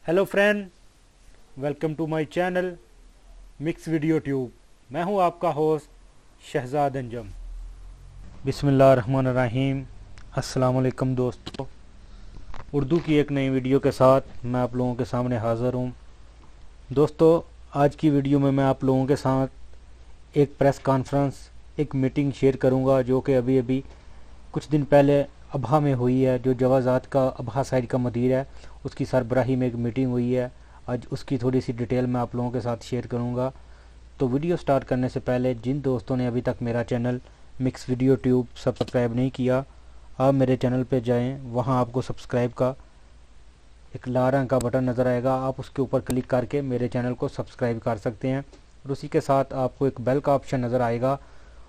Hello friend, welcome to my channel mix video tube. मैं हूं आपका होस्ट शहजाद अंजम। बिस्मिल्लाहिर्रहमानिर्रहीम। अस्सलाम वालेकुम दोस्तों, उर्दू की एक नई वीडियो के साथ मैं आप लोगों के सामने हाज़िर हूं। दोस्तों, आज की वीडियो में मैं आप लोगों के साथ एक प्रेस कॉन्फ्रेंस, एक मीटिंग शेयर करूंगा जो कि अभी अभी कुछ दिन पहले अबहा में हुई है। जो जवाज़ात का अबहा साइड का मदीर है, उसकी सरबराही में एक मीटिंग हुई है। आज उसकी थोड़ी सी डिटेल मैं आप लोगों के साथ शेयर करूंगा। तो वीडियो स्टार्ट करने से पहले जिन दोस्तों ने अभी तक मेरा channel mix video tube subscribe नहीं किया, आप मेरे चैनल पे जाएं। वहां आपको सब्सक्राइब का एक लाल रंग का बटन नज़र आएगा, आप उसके ऊपर क्लिक करके मेरे चैनल को सब्सक्राइब कर सकते हैं। और उसी के साथ आपको एक बेल का ऑप्शन नज़र आएगा,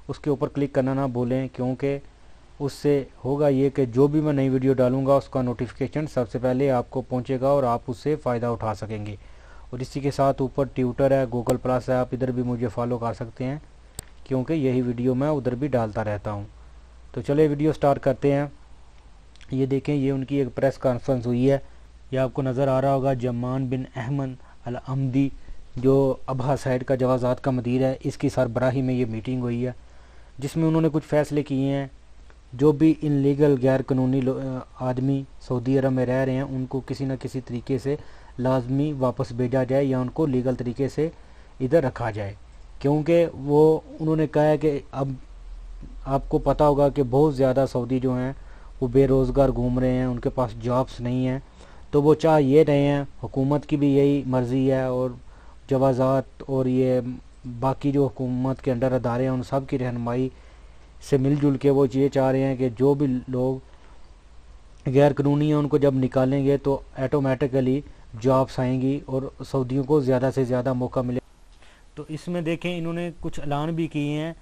उसके ऊपर क्लिक करना ना भूलें, क्योंकि उससे होगा ये कि जो भी मैं नई वीडियो डालूंगा उसका नोटिफिकेशन सबसे पहले आपको पहुंचेगा और आप उससे फ़ायदा उठा सकेंगे। और इसी के साथ ऊपर ट्विटर है, गूगल प्लस है, आप इधर भी मुझे फॉलो कर सकते हैं, क्योंकि यही वीडियो मैं उधर भी डालता रहता हूं। तो चलिए वीडियो स्टार्ट करते हैं। ये देखें, ये उनकी एक प्रेस कॉन्फ्रेंस हुई है। ये आपको नज़र आ रहा होगा, जमान बिन अहमद अल अहमदी, जो अबहा साइड का जवाज़ात का मदीर है, इसकी सरबराही में ये मीटिंग हुई है, जिसमें उन्होंने कुछ फ़ैसले किए हैं। जो भी इनलीगल गैर कानूनी आदमी सऊदी अरब में रह रहे हैं, उनको किसी न किसी तरीके से लाजमी वापस भेजा जाए या उनको लीगल तरीके से इधर रखा जाए। क्योंकि वो उन्होंने कहा है कि अब आपको पता होगा कि बहुत ज़्यादा सऊदी जो हैं वो बेरोज़गार घूम रहे हैं, उनके पास जॉब्स नहीं हैं। तो वो चाह ये रहे हैं, हुकूमत की भी यही मर्ज़ी है और जवाज़ात और ये बाकी जो हुकूमत के अंडर अदारे हैं उन सब की रहनुमाई से मिलजुल के वो ये चाह रहे हैं कि जो भी लोग गैर कानूनी हैं उनको जब निकालेंगे तो ऑटोमेटिकली जॉब्स आएंगी और सऊदियों को ज़्यादा से ज़्यादा मौका मिले। तो इसमें देखें, इन्होंने कुछ ऐलान भी किए हैं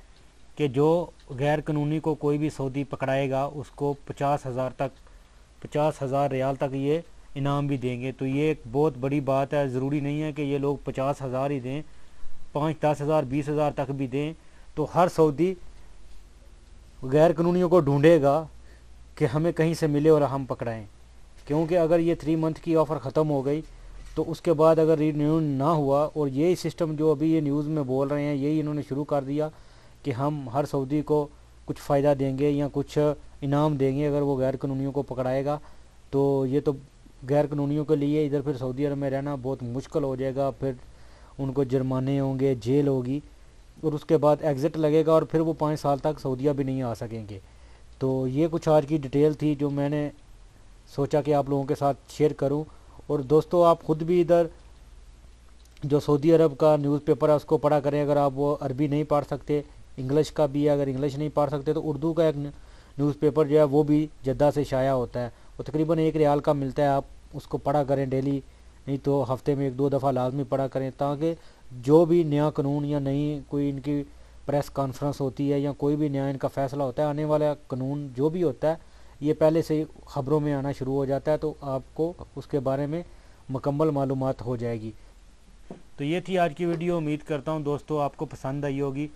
कि जो गैर कानूनी को कोई भी सऊदी पकड़ाएगा उसको 50,000 रियाल तक ये इनाम भी देंगे। तो ये एक बहुत बड़ी बात है। ज़रूरी नहीं है कि ये लोग 50,000 ही दें, 5-10,000 20,000 तक भी दें। तो हर सऊदी गैर कानूनियों को ढूंढेगा कि हमें कहीं से मिले और हम पकड़ाएं। क्योंकि अगर ये 3 मंथ की ऑफ़र ख़त्म हो गई तो उसके बाद अगर रिन्यू ना हुआ, और यही सिस्टम जो अभी ये न्यूज़ में बोल रहे हैं, यही इन्होंने शुरू कर दिया कि हम हर सऊदी को कुछ फ़ायदा देंगे या कुछ इनाम देंगे अगर वो गैर कानूनियों को पकड़ाएगा। तो ये तो गैर कानूनियों के लिए इधर फिर सऊदी अरब में रहना बहुत मुश्किल हो जाएगा। फिर उनको जुर्माने होंगे, जेल होगी और उसके बाद एग्ज़िट लगेगा और फिर वो 5 साल तक सऊदीया भी नहीं आ सकेंगे। तो ये कुछ आज की डिटेल थी जो मैंने सोचा कि आप लोगों के साथ शेयर करूं। और दोस्तों, आप ख़ुद भी इधर जो सऊदी अरब का न्यूज़पेपर है उसको पढ़ा करें। अगर आप वो अरबी नहीं पढ़ सकते, इंग्लिश का भी है, अगर इंग्लिश नहीं पढ़ सकते तो उर्दू का एक न्यूज़पेपर जो है वो भी जद्दा से शाया होता है। वो तकरीबन 1 रियाल का मिलता है, आप उसको पढ़ा करें डेली, नहीं तो हफ्ते में 1-2 दफ़ा लाजमी पढ़ा करें, ताकि जो भी नया कानून या नई कोई इनकी प्रेस कॉन्फ्रेंस होती है या कोई भी नया इनका फ़ैसला होता है, आने वाला कानून जो भी होता है ये पहले से ही ख़बरों में आना शुरू हो जाता है, तो आपको उसके बारे में मुकम्मल मालूमात हो जाएगी। तो ये थी आज की वीडियो। उम्मीद करता हूँ दोस्तों आपको पसंद आई होगी।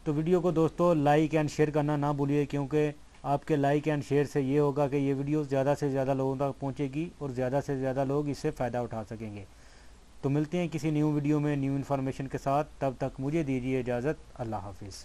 तो वीडियो को दोस्तों लाइक एंड शेयर करना ना भूलिए, क्योंकि आपके लाइक एंड शेयर से ये होगा कि ये वीडियो ज़्यादा से ज़्यादा लोगों तक पहुँचेगी और ज़्यादा से ज़्यादा लोग इससे फ़ायदा उठा सकेंगे। तो मिलते हैं किसी न्यू वीडियो में न्यू इन्फॉर्मेशन के साथ। तब तक मुझे दीजिए इजाज़त। अल्लाह हाफिज़।